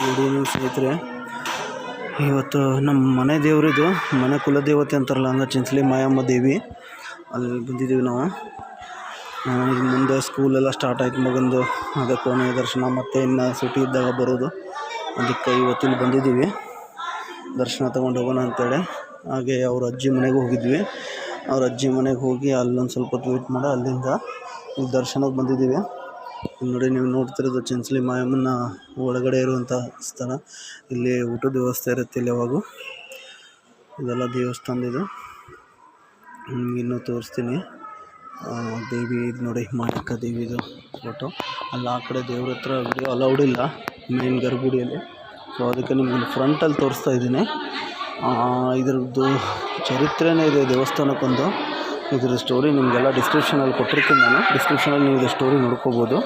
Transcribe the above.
Good evening ಸ್ನೇಹಿತರೆ. ಇವತ್ತು ನಮ್ಮ ಮನೆ ದೇವರಿದು, ಮನೆ ಕುಲದೇವತೆ ಅಂತಾರಲ್ಲ, ಹಂಗೆ ಚಿಂಚಲಿ ಮಾಯಮ್ಮ ದೇವಿ, ಅಲ್ಲಿ ಬಂದಿದ್ದೀವಿ ನಾವು. ಮುಂದೆ ಸ್ಕೂಲೆಲ್ಲ ಸ್ಟಾರ್ಟ್ ಆಯ್ತು ಮಗಂದು, ಅದೇ ಕೊನೆಯ ದರ್ಶನ, ಮತ್ತು ಇನ್ನು ಸಿಟಿ ಇದ್ದಾಗ ಬರೋದು. ಅದಕ್ಕೆ ಇವತ್ತಿಲ್ಲಿ ಬಂದಿದ್ದೀವಿ, ದರ್ಶನ ತೊಗೊಂಡು ಹೋಗೋಣ ಅಂತೇಳಿ. ಹಾಗೆ ಅವ್ರ ಅಜ್ಜಿ ಮನೆಗೆ ಹೋಗಿದ್ವಿ. ಅವ್ರ ಅಜ್ಜಿ ಮನೆಗೆ ಹೋಗಿ ಅಲ್ಲೊಂದು ಸ್ವಲ್ಪ ಹೊತ್ತು ವೇಟ್ ಮಾಡಿ ಅಲ್ಲಿಂದ ಇಲ್ಲಿ ದರ್ಶನಕ್ಕೆ ಬಂದಿದ್ದೀವಿ. ನೋಡಿ, ನೀವು ನೋಡ್ತಿರೋದು ಚಿಂಚಲಿ ಮಾಯಮ್ಮನ ಒಳಗಡೆ ಇರುವಂಥ ಸ್ಥಳ. ಇಲ್ಲಿ ಊಟದ ವ್ಯವಸ್ಥೆ ಇರುತ್ತೆ ಇಲ್ಲಿ ಯಾವಾಗೂ. ಇದೆಲ್ಲ ದೇವಸ್ಥಾನದಿದು, ಇನ್ನೂ ತೋರಿಸ್ತೀನಿ. ದೇವಿ ಇದು ನೋಡಿ, ಮಾಯಕ್ಕ ದೇವಿದು ಫೋಟೋ. ಅಲ್ಲಿ ಆ ಕಡೆ ದೇವ್ರ ಹತ್ರ ವಿಡಿಯೋ ಅಲೌಡ್ ಇಲ್ಲ ಮೇನ್ ಗರ್ಭಗುಡಿಯಲ್ಲಿ, ಸೊ ಅದಕ್ಕೆ ನಿಮಗೆ ಫ್ರಂಟಲ್ಲಿ ತೋರಿಸ್ತಾ ಇದ್ದೀನಿ. ಇದ್ರದ್ದು ಚರಿತ್ರೆನೇ ಇದೆ ದೇವಸ್ಥಾನಕ್ಕೊಂದು. ಇದ್ರ ಸ್ಟೋರಿ ನಿಮಗೆಲ್ಲ ಡಿಸ್ಕ್ರಿಪ್ಷನಲ್ಲಿ ಕೊಟ್ಟಿರ್ತೀನಿ ನಾನು. ಡಿಸ್ಕ್ರಿಪ್ಷನಲ್ಲಿ ನೀವು ಇದು ಸ್ಟೋರಿ ನೋಡ್ಕೋಬೋದು.